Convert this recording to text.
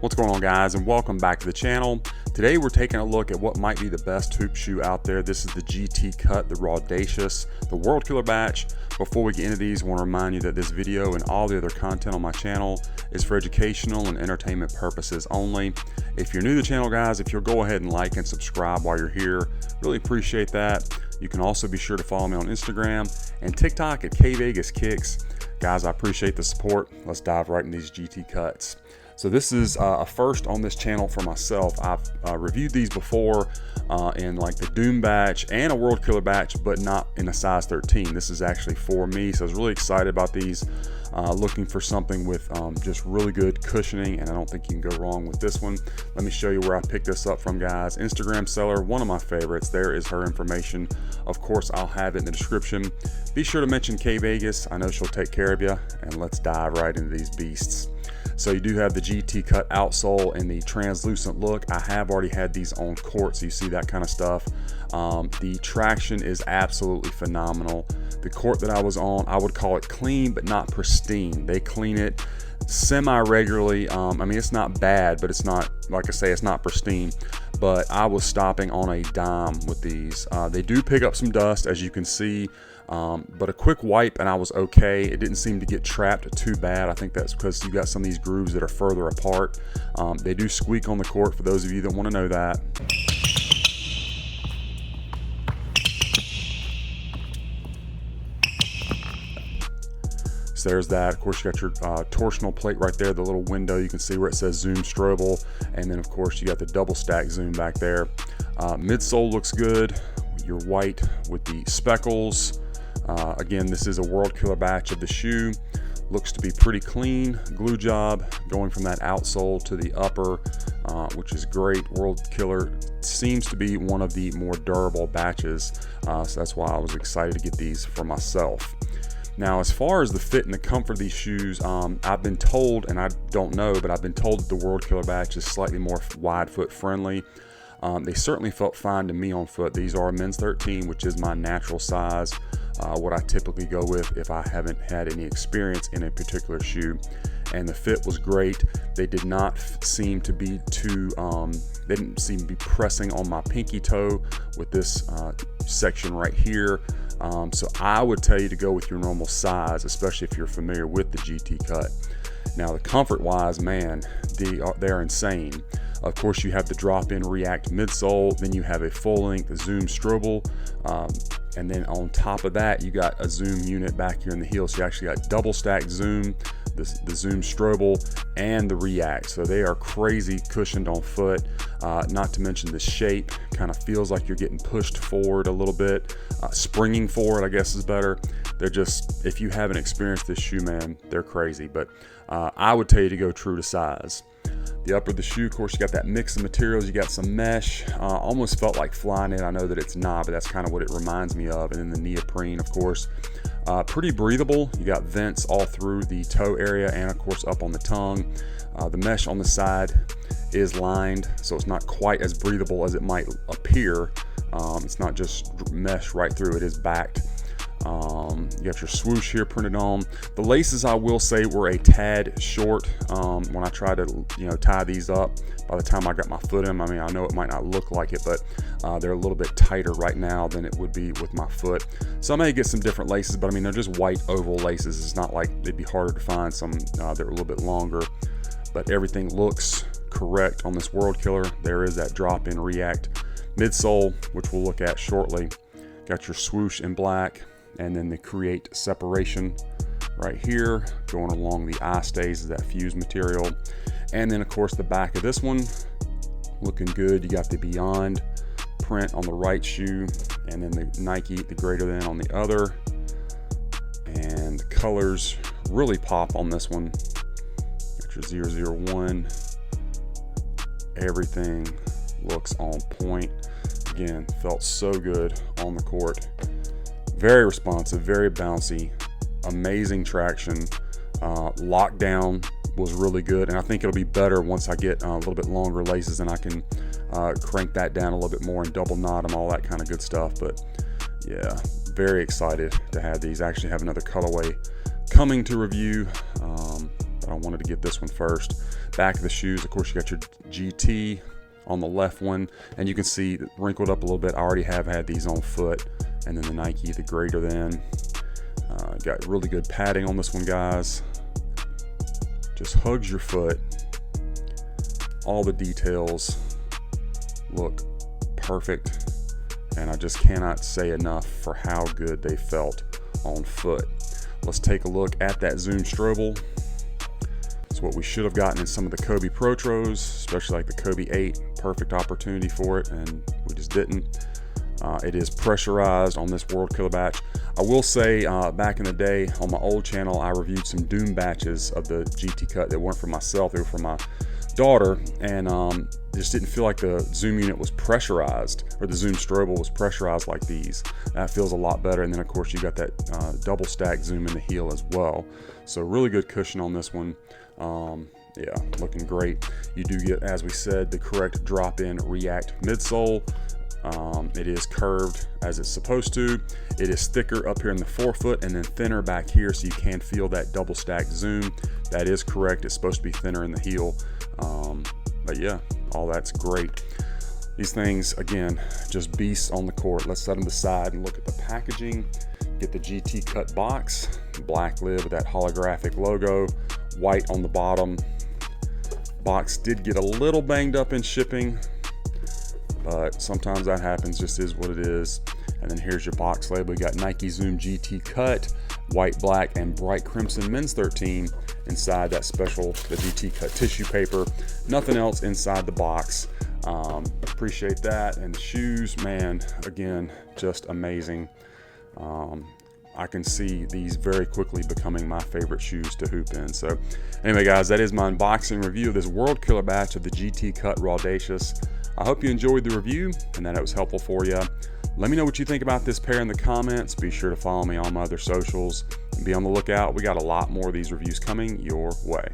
What's going on, guys, and welcome back to the channel. Today we're taking a look at what might be the best hoop shoe out there. This is the GT Cut Rawdacious, the World Killer batch. Before we get into these, I want to remind you that this video and all the other content on my channel is for educational and entertainment purposes only. If you're new to the channel, guys, if you'll go ahead and like and subscribe while you're here, really appreciate that. You can also be sure to follow me on Instagram and TikTok at kvegaskickz. Guys, I appreciate the support. Let's dive right into these GT cuts. So this is a first on this channel for myself. I've reviewed these before in like the Doom batch and a World Killer batch, but not in a size 13. This is actually for me, so I was really excited about these. Looking for something with just really good cushioning, and I don't think you can go wrong with this one. Let me show you where I picked this up from, guys. Instagram seller, one of my favorites. There is her information. Of course, I'll have it in the description. Be sure to mention Kvegas. I know she'll take care of you, and let's dive right into these beasts. So you do have the GT Cut outsole and the translucent look. I have already had these on court, so you see that kind of stuff. The traction is absolutely phenomenal. The court that I was on, I would call it clean, but not pristine. They clean it semi-regularly. I mean, it's not bad, but it's not, like I say, it's not pristine. But I was stopping on a dime with these. They do pick up some dust, as you can see. But a quick wipe and I was okay. It didn't seem to get trapped too bad. I think that's because you got some of these grooves that are further apart. They do squeak on the court, for those of you that want to know that. So there's that. Of course, you got your torsional plate right there, the little window. You can see where it says Zoom Strobel. And then, of course, you got the double stack zoom back there. Midsole looks good. Your white with the speckles. Again, this is a World Killer batch of the shoe. Looks to be pretty clean. Glue job going from that outsole to the upper, which is great. World Killer seems to be one of the more durable batches, so that's why I was excited to get these for myself. Now, as far as the fit and the comfort of these shoes, I've been told, and I don't know, but I've been told that the World Killer batch is slightly more wide foot friendly. They certainly felt fine to me on foot. These are a men's 13, which is my natural size, what I typically go with if I haven't had any experience in a particular shoe. And the fit was great. They did not seem to be too, they didn't seem to be pressing on my pinky toe with this section right here. So I would tell you to go with your normal size, especially if you're familiar with the GT Cut. Now, the comfort wise, man, they're insane. Of course, you have the drop-in React midsole, then you have a full-length Zoom Strobel, and then on top of that, you got a Zoom unit back here in the heel. So you actually got double stacked Zoom, the Zoom Strobel, and the React. So they are crazy cushioned on foot. Not to mention the shape kind of feels like you're getting pushed forward a little bit. Springing forward, I guess, is better. They're just, if you haven't experienced this shoe, man, they're crazy. But I would tell you to go true to size. The upper of the shoe, of course, you got that mix of materials. You got some mesh, almost felt like Flyknit. I know that it's not, but that's kind of what it reminds me of. And then the neoprene, of course, pretty breathable. You got vents all through the toe area and, of course, up on the tongue. The mesh on the side is lined, so it's not quite as breathable as it might appear. It's not just mesh right through, it is backed. You got your swoosh here printed on. The laces, I will say, were a tad short when I tried to tie these up. By the time I got my foot in them, I mean, I know it might not look like it, but they're a little bit tighter right now than it would be with my foot. So I may get some different laces, but I mean, they're just white oval laces. It's not like they'd be harder to find some that are a little bit longer, but everything looks correct on this World Killer. There is that drop-in React midsole, which we'll look at shortly. Got your swoosh in black, and then the Create separation right here going along the eye stays is that fused material. And then, of course, the back of this one looking good. You got the Beyond print on the right shoe, and then the Nike, the greater than, on the other. And the colors really pop on this one. Got your 001. Everything looks on point. Again, felt so good on the court. Very responsive, very bouncy, amazing traction. Lockdown was really good, and I think it'll be better once I get a little bit longer laces and I can crank that down a little bit more and double knot them, all that kind of good stuff. But yeah, very excited to have these. I actually have another colorway coming to review. but I wanted to get this one first. Back of the shoes, of course, you got your GT on the left one, and you can see it wrinkled up a little bit. I already have had these on foot. And then the Nike, the greater than. Got really good padding on this one, guys. Just hugs your foot. All the details look perfect, and I just cannot say enough for how good they felt on foot. Let's take a look at that zoom strobel. It's what we should have gotten in some of the Kobe Protros, especially like the Kobe 8. Perfect opportunity for it, and we just didn't. It is pressurized on this World Killer batch. I will say, back in the day on my old channel, I reviewed some Doom batches of the GT Cut that weren't for myself, they were for my daughter, and just didn't feel like the zoom unit was pressurized, or the zoom strobel was pressurized like these. That feels a lot better. And then of course you got that double stack zoom in the heel as well. So really good cushion on this one. Yeah, looking great. You do get, as we said, the correct drop-in React midsole. It is curved as it's supposed to. It is thicker up here in the forefoot and then thinner back here, so you can feel that double stack zoom. That is correct. It's supposed to be thinner in the heel. But yeah, all that's great. These things, again, just beasts on the court. Let's set them aside and look at the packaging. Get the GT Cut box, black lid with that holographic logo, white on the bottom. Box did get a little banged up in shipping, but sometimes that happens, just is what it is. And then here's your box label. You got Nike Zoom GT Cut, white, black, and bright crimson men's 13 inside that special, the GT Cut tissue paper. Nothing else inside the box. Appreciate that. And the shoes, man, again, just amazing. I can see these very quickly becoming my favorite shoes to hoop in. So anyway, guys, that is my unboxing review of this World Killer batch of the GT Cut Rawdacious. I hope you enjoyed the review and that it was helpful for you. Let me know what you think about this pair in the comments. Be sure to follow me on my other socials and be on the lookout. We got a lot more of these reviews coming your way.